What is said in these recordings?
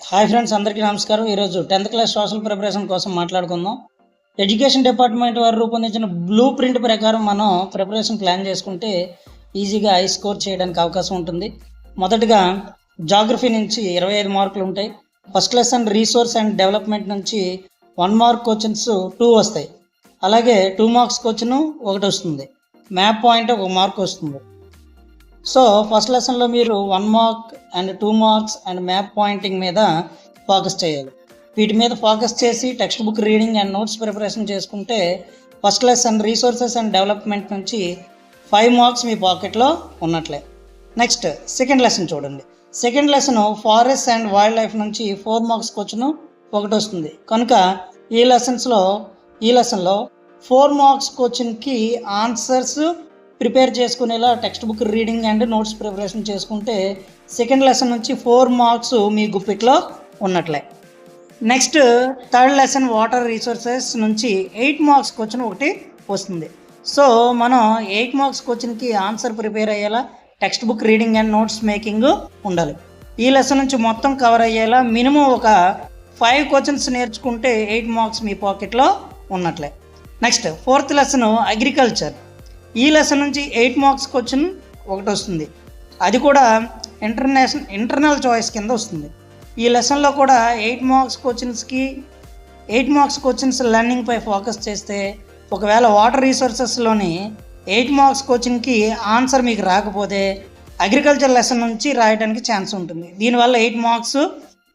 Hi friends, అందరికీ నమస్కారం. ఈరోజు 10th క్లాస్ సోషల్ ప్రిపరేషన్ కోసం మాట్లాడుకుందాం. ఎడ్యుకేషన్ డిపార్ట్మెంట్ వారు రూపొందించిన బ్లూ ప్రింట్ ప్రకారం మనం ప్రిపరేషన్ ప్లాన్ చేసుకుంటే ఈజీగా హై స్కోర్ చేయడానికి అవకాశం ఉంటుంది. మొదటగా జాగ్రఫీ నుంచి 25 మార్కులు ఉంటాయి. First lesson resource and development నుంచి 1 మార్క్ క్వశ్చన్స్ 2 వస్తాయి. అలాగే 2 మార్క్స్ క్వశ్చన్ 1 వస్తుంది. మ్యాప్ పాయింట్ 1 మార్క్ వస్తుంది. సో ఫస్ట్ లెసన్లో మీరు 1 mark and 2 marks and map pointing మీద ఫోకస్ చేయాలి. వీటి మీద ఫోకస్ చేసి text book reading and notes preparation చేసుకుంటే first lesson resources and development నుంచి 5 మార్క్స్ మీ పాకెట్లో ఉన్నట్లే. నెక్స్ట్ సెకండ్ లెసన్ చూడండి. Second lesson forest and wildlife నుంచి 4 మార్క్స్ క్వశ్చన్ 1 వస్తుంది. కనుక ఈ లెసన్లో 4 మార్క్స్ క్వశ్చన్కి ఆన్సర్స్ ప్రిపేర్ చేసుకునేలా text book reading and notes preparation చేసుకుంటే సెకండ్ లెసన్ నుంచి 4 మార్క్స్ మీ గుప్పిట్లో ఉన్నట్లే. Next third lesson water resources నుంచి 8 మార్క్స్ క్వశ్చన్ 1 వస్తుంది. సో మనం 8 మార్క్స్ క్వశ్చన్కి ఆన్సర్ ప్రిపేర్ అయ్యేలా text book reading and notes making ఉండాలి. ఈ లెసన్ నుంచి మొత్తం కవర్ అయ్యేలా మినిమం ఒక 5 క్వశ్చన్స్ నేర్చుకుంటే 8 మార్క్స్ మీ పాకెట్లో ఉన్నట్లే. Next fourth lesson agriculture. ఈ లెసన్ నుంచి 8 మార్క్స్ క్వశ్చన్ 1 వస్తుంది. అది కూడా ఇంటర్నల్ చాయిస్ కింద వస్తుంది. ఈ లెసన్లో కూడా 8 మార్క్స్ క్వశ్చన్స్ లెర్నింగ్పై ఫోకస్ చేస్తే ఒకవేళ వాటర్ రీసోర్సెస్లోని 8 మార్క్స్ క్వశ్చన్కి ఆన్సర్ మీకు రాకపోతే అగ్రికల్చర్ లెసన్ నుంచి రాయడానికి ఛాన్స్ ఉంటుంది. దీనివల్ల 8 మార్క్స్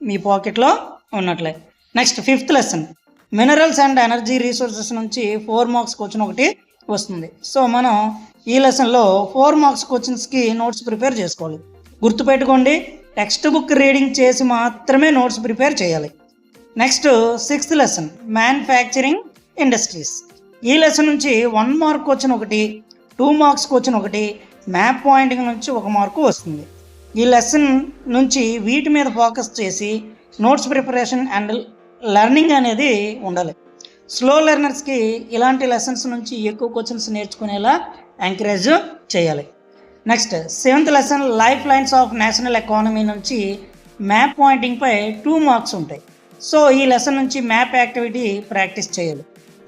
మీ పాకెట్లో ఉన్నట్లే. Next fifth lesson minerals and energy resources నుంచి 4 మార్క్స్ క్వశ్చన్ 1 వస్తుంది. సో మనం ఈ లెసన్లో 4 మార్క్స్ క్వశ్చన్స్కి నోట్స్ ప్రిపేర్ చేసుకోవాలి. గుర్తుపెట్టుకోండి, టెక్స్ట్ బుక్ రీడింగ్ చేసి మాత్రమే నోట్స్ ప్రిపేర్ చేయాలి. Next sixth lesson manufacturing industries. ఈ లెసన్ నుంచి 1 mark question 1, 2 marks question 1, map pointing నుంచి 1 మార్కు వస్తుంది. ఈ లెసన్ నుంచి వీటి మీద ఫోకస్ చేసి నోట్స్ ప్రిపరేషన్ అండ్ లెర్నింగ్ అనేది ఉండాలి. స్లో లెర్నర్స్కి ఇలాంటి లెసన్స్ నుంచి ఎక్కువ క్వశ్చన్స్ నేర్చుకునేలా ఎంకరేజ్ చేయాలి. Next seventh lesson life lines of national economy నుంచి మ్యాప్ పాయింటింగ్పై 2 మార్క్స్ ఉంటాయి. సో ఈ లెసన్ నుంచి మ్యాప్ యాక్టివిటీ ప్రాక్టీస్ చేయాలి.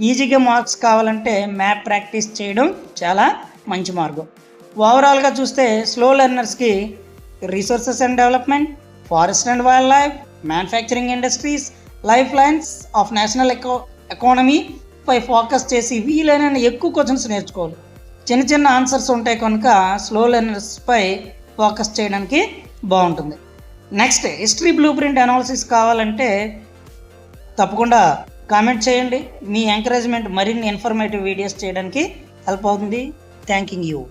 ఈజీగా మార్క్స్ కావాలంటే మ్యాప్ ప్రాక్టీస్ చేయడం చాలా మంచి మార్గం. ఓవరాల్గా చూస్తే స్లో లెర్నర్స్కి resources and development, forest and wildlife, manufacturing industries, life lines of national economy పై ఫోకస్ చేసి వీలైన ఎక్కువ క్వశ్చన్స్ నేర్చుకోవాలి. చిన్న ఆన్సర్స్ ఉంటాయి కనుక స్లో లెర్నర్స్పై ఫోకస్ చేయడానికి బాగుంటుంది. Next history blue print analysis కావాలంటే తప్పకుండా కామెంట్ చేయండి. మీ ఎంకరేజ్మెంట్ మరిన్ని ఇన్ఫర్మేటివ్ వీడియోస్ చేయడానికి హెల్ప్ అవుతుంది. Thank you.